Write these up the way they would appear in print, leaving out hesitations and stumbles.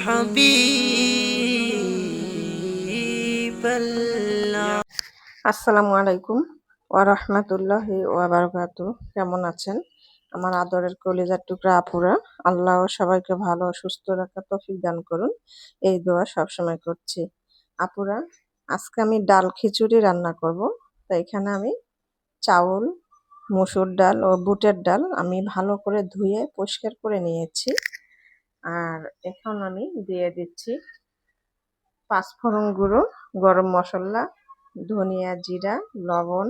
حبيب الله। আসসালামু আলাইকুম ওয়া রাহমাতুল্লাহি ওয়া বারাকাতুহু। কেমন আছেন আমার আদরের কলিজার টুকরা আপুরা? আল্লাহ সবাইকে ভালো ও সুস্থ রাখার তৌফিক দান করুন, এই দোয়া সবসময় করছি। আপুরা, আজকে আমি ডাল খিচুড়ি রান্না করব। তাই এখানে আমি চাউল, মসুর ডাল ও বুটের ডাল আমি ভালো করে ধুয়ে পরিষ্কার করে নিয়েছি। আর এখন আমি দিয়ে দিচ্ছি পাঁচফোড়ন গুঁড়ো, গরম মশলা, ধনিয়া, জিরা, লবণ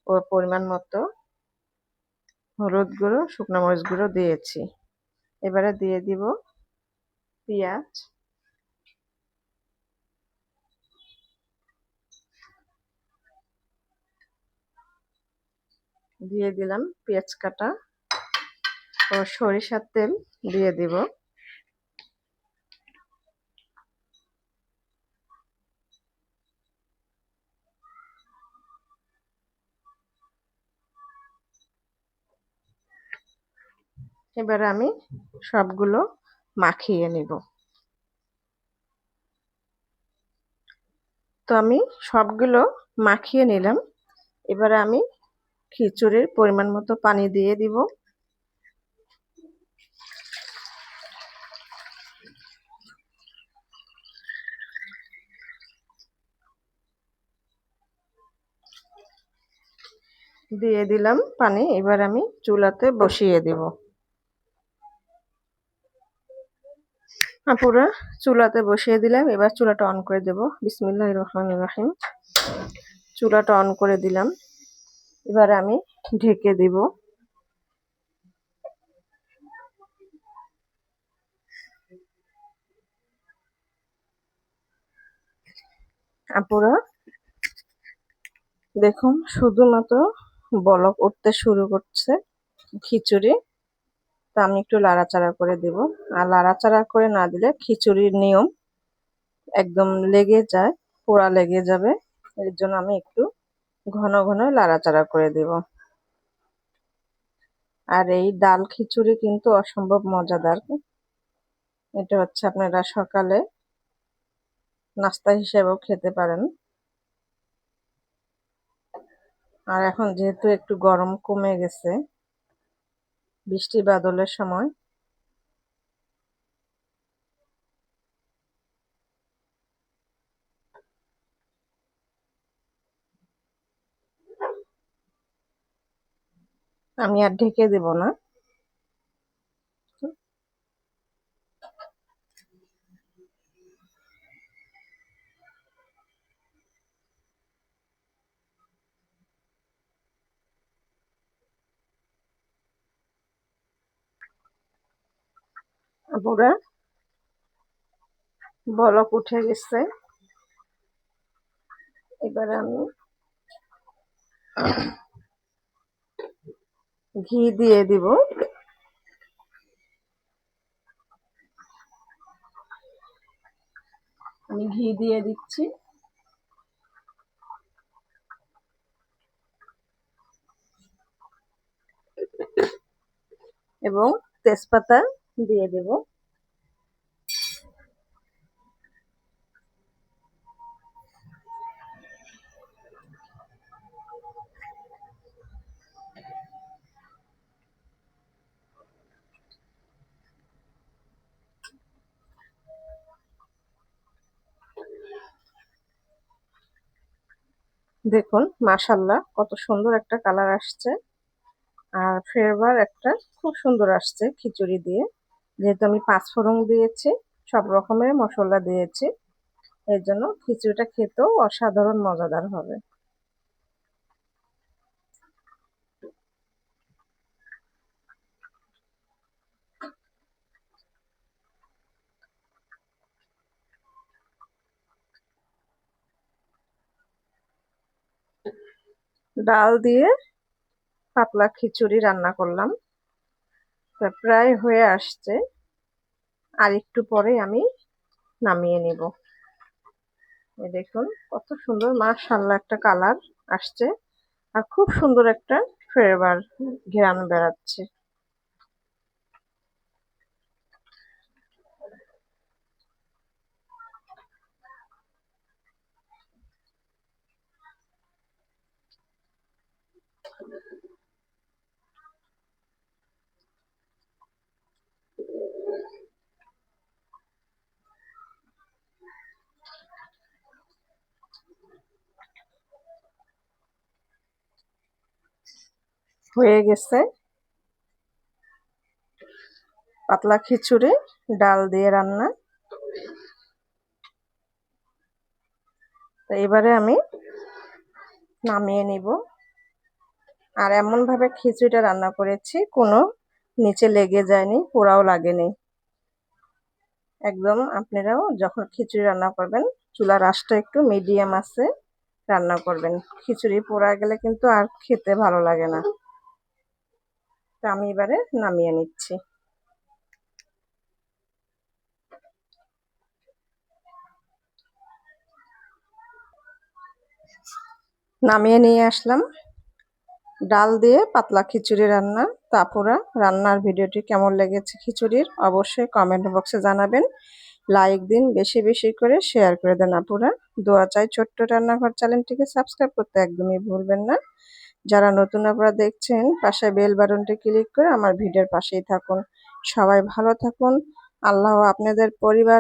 ও পরিমাণ মতো হলুদ গুঁড়ো, শুকনো মরিচ গুঁড়ো দিয়েছি। এবারে দিয়ে দিব পেঁয়াজ, দিয়ে দিলাম পেঁয়াজ কাটা ও সরিষার তেল দিয়ে দিব। এবারে আমি সবগুলো মাখিয়ে নিব। তো আমি সবগুলো মাখিয়ে নিলাম। এবারে আমি খিচুড়ির পরিমাণ মতো পানি দিয়ে দিব। দিয়ে দিলাম পানি। এবার আমি চুলাতে বসিয়ে দিব। আপুরা, চুলাতে বসিয়ে দিলাম। এবার চুলাটা অন করে দেব। বিসমিল্লাহির রহমানির রহিম। চুলাটা অন করে দিলাম। এবার আমি ঢেকে দিব। আপুরা দেখুন, শুধুমাত্র বলক উঠতে শুরু করছে খিচুড়ি। তা আমি একটু লাড়াচাড়া করে দেব। আর লাড়াচাড়া করে না দিলে খিচুড়ির নিয়ম একদম লেগে যায়, পোড়া লেগে যাবে। এর জন্য আমি একটু ঘন ঘন লাড়াচাড়া করে দেব। আর এই ডাল খিচুড়ি কিন্তু অসম্ভব মজাদার। এটা হচ্ছে আপনারা সকালে নাস্তা হিসেবেও খেতে পারেন। আর এখন যেহেতু একটু গরম কমে গেছে, বৃষ্টি বাদলের সময়, আমি আর ঢেকে দেব না। পুরা বলক উঠে গেছে। এবারে আমি ঘি দিয়ে দিব। আমি ঘি দিয়ে দিচ্ছি। এবং তেজপাতা দিয়ে দেব। দেখুন, মাশাআল্লাহ কত সুন্দর একটা কালার আসছে। আর ফ্লেভার একটা খুব সুন্দর আসছে খিচুড়ি দিয়ে। যেহেতু আমি পাঁচফোড়ন দিয়েছি, সব রকমের মশলা দিয়েছি, এর জন্য খিচুড়িটা খেতেও অসাধারণ মজাদার হবে। ডাল দিয়ে পাতলা খিচুড়ি রান্না করলাম। তা প্রায় হয়ে আসছে। আর একটু পরে আমি নামিয়ে নিব। দেখুন কত সুন্দর মাশাআল্লাহ একটা কালার আসছে। আর খুব সুন্দর একটা ফ্লেভার, ঘ্রাণ বেরাচ্ছে। হয়ে গেছে পাতলা খিচুড়ি ডাল দিয়ে রান্না। তো এবারে আমি নামিয়ে নিব। আর এমন ভাবে খিচুড়িটা রান্না করেছি কোনো নিচে লেগে যায়নি, পোড়াও লাগেনি। একদম আপনারাও যখন খিচুড়ি রান্না করবেন চুলার আঁচটা একটু মিডিয়াম আছে রান্না করবেন। খিচুড়ি পোড়া গেলে কিন্তু আর খেতে ভালো লাগে না। তো আমি এবারে নামিয়ে নিচ্ছি। নামিয়ে নিয়ে আসলাম ডাল দিয়ে পাতলা খিচুড়ি রান্না। তো আপুরা রান্নার ভিডিওটি কেমন লেগেছে খিচুড়ির অবশ্যই কমেন্ট বক্সে জানাবেন। লাইক দিন, বেশি বেশি করে শেয়ার করে দেন আপুরা। দোয়া চাই ছোট্ট রান্নাঘর চ্যানেলটিকে সাবস্ক্রাইব করতে একদমই ভুলবেন না। যারা নতুন আপুরা দেখছেন পাশে বেল বাটনটি ক্লিক করে আমার ভিডিওর পাশেই থাকুন। সবাই ভালো থাকুন। আল্লাহ আপনাদের পরিবার